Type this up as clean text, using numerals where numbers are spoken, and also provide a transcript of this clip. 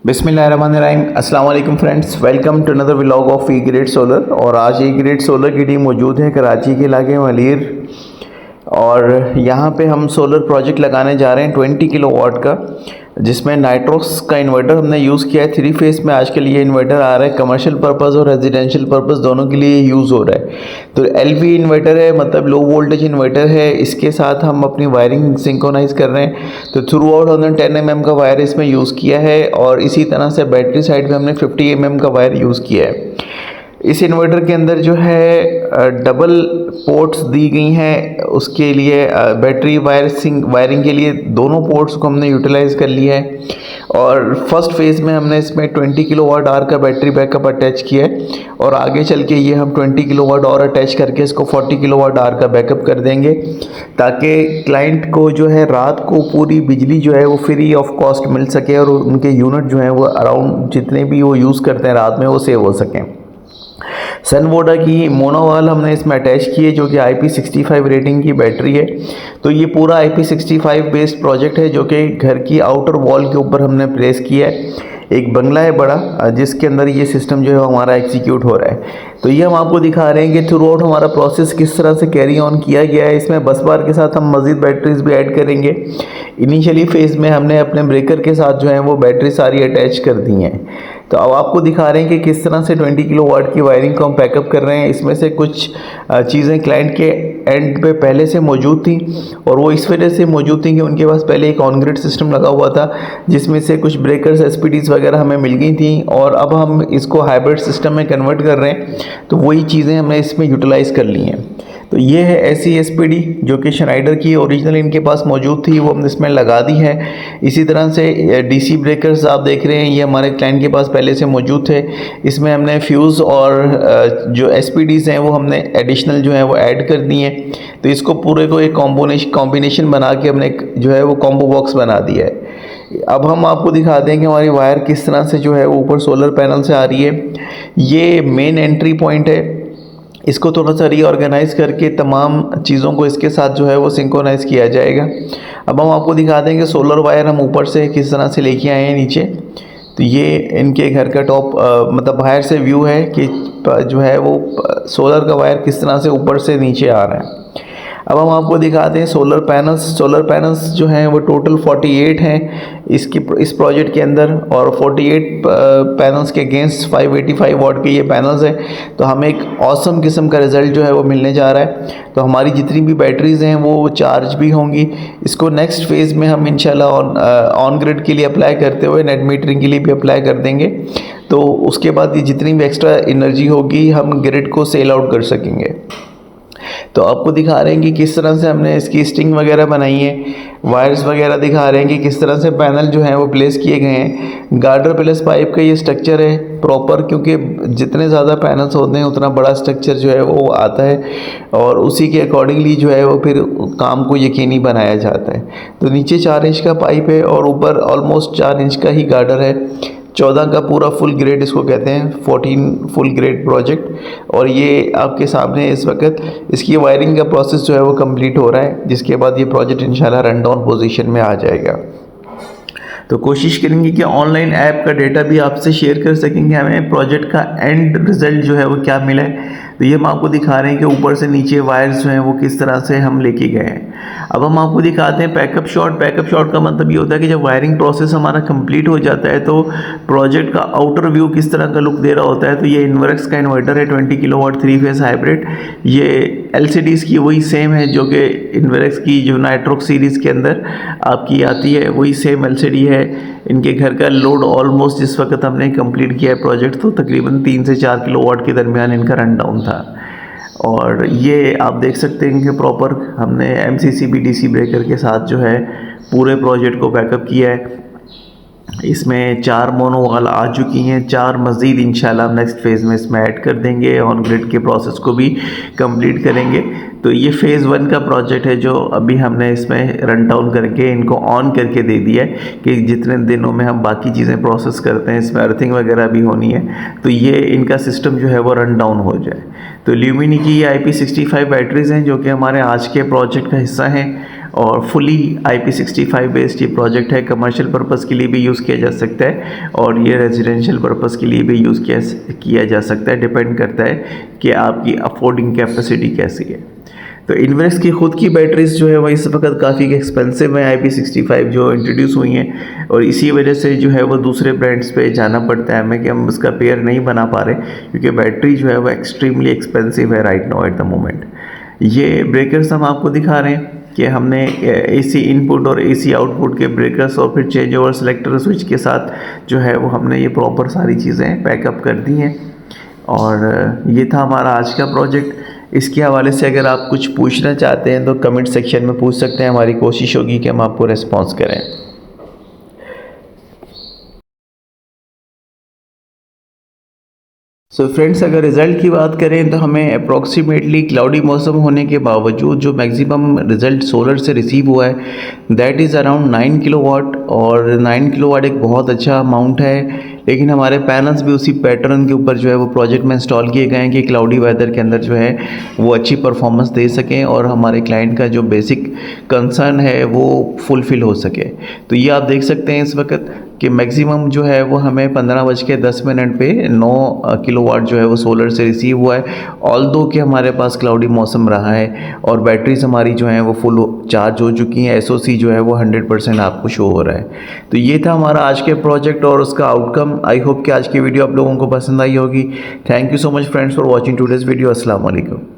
बिस्मिल्लाहिर्रहमानिर्रहीम। अस्सलाम वालेकुम friends, welcome to another vlog of E grade solar. और आज ई ग्रेड सोलर की टीम मौजूद है कराची के इलाके में वलीर, और यहाँ पे हम सोलर प्रोजेक्ट लगाने जा रहे हैं 20 किलोवाट का, जिसमें नाइट्रोक्स का इन्वर्टर हमने यूज़ किया है। 3 फेस में आजकल ये इन्वर्टर आ रहा है, कमर्शियल पर्पज़ और रेजिडेंशियल पर्पज़ दोनों के लिए यूज़ हो रहा है। तो एलवी इन्वर्टर है, मतलब लो वोल्टेज इन्वर्टर है। इसके साथ हम अपनी वायरिंग सिंक्रोनाइज़ कर रहे हैं। तो थ्रू आउट हमने 10 mm का वायर इसमें यूज़ किया है, और इसी तरह से बैटरी साइड में हमने 50 mm का वायर यूज़ किया है। इस इन्वर्टर के अंदर जो है डबल पोर्ट्स दी गई हैं, उसके लिए बैटरी वायरिंग के लिए दोनों पोर्ट्स को हमने यूटिलाइज़ कर लिया है। और फर्स्ट फेज़ में हमने इसमें 20 किलोवाट आवर का बैटरी बैकअप अटैच किया है, और आगे चल के ये हम 20 किलोवाट और अटैच करके इसको 40 किलोवाट आवर का बैकअप कर देंगे, ताकि क्लाइंट को जो है रात को पूरी बिजली जो है वो फ्री ऑफ कॉस्ट मिल सके, और उनके यूनिट जो हैं वो अराउंड जितने भी वो यूज़ करते हैं रात में वो सेव हो सकें। सनवोडा की मोनोवाल हमने इसमें अटैच की है, जो कि IP65 रेटिंग की बैटरी है। तो ये पूरा IP65 बेस्ड प्रोजेक्ट है, जो कि घर की आउटर वॉल के ऊपर हमने प्लेस किया है। एक बंगला है बड़ा, जिसके अंदर ये सिस्टम जो है हमारा एग्जीक्यूट हो रहा है। तो ये हम आपको दिखा रहे हैं कि थ्रू आउट हमारा प्रोसेस किस तरह से कैरी ऑन किया गया है। इसमें बस बार के साथ हम मज़ीद बैटरीज भी ऐड करेंगे। इनिशियली फेज़ में हमने अपने ब्रेकर के साथ जो है वो बैटरी सारी अटैच कर दी हैं। तो अब आपको दिखा रहे हैं कि किस तरह से 20 किलोवाट की वायरिंग को हम पैकअप कर रहे हैं। इसमें से कुछ चीज़ें क्लाइंट के एंड पे पहले से मौजूद थी, और वो इस वजह से मौजूद थी कि उनके पास पहले एक ऑन ग्रिड सिस्टम लगा हुआ था, जिसमें से कुछ ब्रेकर्स एसपीडीज वगैरह हमें मिल गई थी, और अब हम इसको हाइब्रिड सिस्टम में कन्वर्ट कर रहे हैं। तो वही चीज़ें हमने इसमें यूटिलाइज़ कर ली हैं। तो ये है ऐसी एसपीडी जो कि श्नाइडर की ओरिजिनल इनके पास मौजूद थी, वो हमने इसमें लगा दी है। इसी तरह से डीसी ब्रेकर्स आप देख रहे हैं, ये हमारे क्लाइंट के पास पहले से मौजूद थे। इसमें हमने फ्यूज़ और जो एसपीडीज़ हैं वो हमने एडिशनल जो है वो ऐड कर दी हैं। तो इसको पूरे को एक कॉम्बिनेशन बना के हमने जो है वो कॉम्बो बॉक्स बना दिया है। अब हम आपको दिखाते हैं कि हमारी वायर किस तरह से जो है वो ऊपर सोलर पैनल से आ रही है। ये मेन एंट्री पॉइंट है। इसको थोड़ा सा रीऑर्गेनाइज़ करके तमाम चीज़ों को इसके साथ जो है वो सिंक्रोनाइज़ किया जाएगा। अब हम आपको दिखा देंगे सोलर वायर हम ऊपर से किस तरह से लेके आए हैं नीचे। तो ये इनके घर का टॉप मतलब बाहर से व्यू है कि जो है वो सोलर का वायर किस तरह से ऊपर से नीचे आ रहा है। अब हम आपको दिखाते हैं सोलर पैनल्स जो हैं वो टोटल 48 हैं इस प्रोजेक्ट के अंदर, और 48 पैनल्स के अगेंस्ट 585 वाट के ये पैनल्स हैं। तो हमें एक ऑसम किस्म का रिज़ल्ट जो है वो मिलने जा रहा है। तो हमारी जितनी भी बैटरीज़ हैं वो चार्ज भी होंगी। इसको नेक्स्ट फेज़ में हम इंशाल्लाह ऑन ग्रिड के लिए अप्लाई करते हुए नेट मीटरिंग के लिए भी अप्लाई कर देंगे। तो उसके बाद ये जितनी भी एक्स्ट्रा एनर्जी होगी हम ग्रिड को सेल आउट कर सकेंगे। तो आपको दिखा रहे हैं कि किस तरह से हमने इसकी स्टिंग वगैरह बनाई है, वायर्स वगैरह दिखा रहे हैं कि किस तरह से पैनल जो हैं वो प्लेस किए गए हैं। गार्डर प्लस पाइप का ये स्ट्रक्चर है प्रॉपर, क्योंकि जितने ज़्यादा पैनल्स होते हैं उतना बड़ा स्ट्रक्चर जो है वो आता है, और उसी के अकॉर्डिंगली जो है वो फिर काम को यकीनी बनाया जाता है। तो नीचे 4 इंच का पाइप है, और ऊपर ऑलमोस्ट 4 इंच का ही गार्डर है। 14 का पूरा फुल ग्रेड इसको कहते हैं, 14 फुल ग्रेड प्रोजेक्ट। और ये आपके सामने इस वक्त इसकी वायरिंग का प्रोसेस जो है वो कंप्लीट हो रहा है, जिसके बाद ये प्रोजेक्ट इंशाल्लाह रन डाउन पोजीशन में आ जाएगा। तो कोशिश करेंगे कि ऑनलाइन ऐप का डेटा भी आपसे शेयर कर सकेंगे, हमें प्रोजेक्ट का एंड रिज़ल्ट जो है वो क्या मिला है। तो ये हम आपको दिखा रहे हैं कि ऊपर से नीचे वायर्स जो हैं वो किस तरह से हम लेके गए हैं। अब हम आपको दिखाते हैं पैकअप शॉट का मतलब ये होता है कि जब वायरिंग प्रोसेस हमारा कंप्लीट हो जाता है तो प्रोजेक्ट का आउटर व्यू किस तरह का लुक दे रहा होता है। तो ये इन्वर्क्स का इन्वर्टर है, 20 किलोवाट 3 फेस हाइब्रिड। ये LCDs की वही सेम है जो कि इन्वर्क्स की जो नाइट्रोक्स सीरीज़ के अंदर आपकी आती है, वही सेम LCD है। इनके घर का लोड ऑलमोस्ट जिस वक्त हमने कंप्लीट किया है प्रोजेक्ट, तो तकरीबन 3 से 4 किलोवाट के दरमियान इनका रन डाउन था। और ये आप देख सकते हैं कि प्रॉपर हमने MCCB DC ब्रेकर के साथ जो है पूरे प्रोजेक्ट को बैकअप किया है। इसमें 4 मोनोवाल आ चुकी हैं, 4 मज़ीद इंशाल्लाह नेक्स्ट फेज़ में इसमें ऐड कर देंगे, ऑन ग्रिड के प्रोसेस को भी कंप्लीट करेंगे। तो ये फ़ेज़ 1 का प्रोजेक्ट है जो अभी हमने इसमें रन डाउन करके इनको ऑन करके दे दिया है कि जितने दिनों में हम बाकी चीज़ें प्रोसेस करते हैं, इसमें अर्थिंग वगैरह भी होनी है, तो ये इनका सिस्टम जो है वो रन डाउन हो जाए। तो ल्यूमिनी की ये IP65 बैटरीज़ हैं जो कि हमारे आज के प्रोजेक्ट का हिस्सा हैं। और फुली IP65 बेस्ड ये प्रोजेक्ट है। कमर्शियल पर्पज़ के लिए भी यूज़ किया जा सकता है और ये रेजिडेंशियल पर्पज़ के लिए भी यूज़ किया जा सकता है। डिपेंड करता है कि आपकी अफोर्डिंग कैपेसिटी कैसी है। तो इन्वेस्ट की ख़ुद की बैटरीज़ जो है वो इस वक्त काफ़ी एक्सपेंसिव है IP65 जो इंट्रोड्यूस हुई हैं, और इसी वजह से जो है वो दूसरे ब्रांड्स पे जाना पड़ता है हमें कि हम उसका पेयर नहीं बना पा रहे, क्योंकि बैटरी जो है वो एक्सट्रीमली एक्सपेंसिव है right now at the moment. ये ब्रेकर्स हम आपको दिखा रहे हैं कि हमने AC इनपुट और AC आउटपुट के ब्रेकर्स और फिर चेंज ओवर सेलेक्टर स्विच के साथ जो है वो हमने ये प्रॉपर सारी चीज़ें पैकअप कर दी हैं। और ये था हमारा आज का प्रोजेक्ट। इसके हवाले से अगर आप कुछ पूछना चाहते हैं तो कमेंट सेक्शन में पूछ सकते हैं। हमारी कोशिश होगी कि हम आपको रिस्पॉन्स करें। सो फ्रेंड्स, अगर रिज़ल्ट की बात करें तो हमें अप्रॉक्सीमेटली क्लाउडी मौसम होने के बावजूद जो मैक्सिमम रिज़ल्ट सोलर से रिसीव हुआ है दैट इज़ अराउंड 9 किलोवाट, और 9 किलोवाट एक बहुत अच्छा अमाउंट है। लेकिन हमारे पैनल्स भी उसी पैटर्न के ऊपर जो है वो प्रोजेक्ट में इंस्टॉल किए गए हैं कि क्लाउडी वेदर के अंदर जो है वो अच्छी परफॉर्मेंस दे सकें और हमारे क्लाइंट का जो बेसिक कंसर्न है वो फुलफ़िल हो सके। तो ये आप देख सकते हैं इस वक्त कि मैक्सिमम जो है वो हमें 15:10 पे 9 किलोवाट जो है वो सोलर से रिसीव हुआ है। ऑल्दो कि हमारे पास क्लाउडी मौसम रहा है और बैटरीज हमारी जो हैं वो फुल चार्ज हो चुकी हैं। SOC जो है वो 100% आपको शो हो रहा है। तो ये था हमारा आज के प्रोजेक्ट और उसका आउटकम। आई होप कि आज की वीडियो आप लोगों को पसंद आई होगी। Thank you so much friends for watching today's video. अस्सलाम वालेकुम।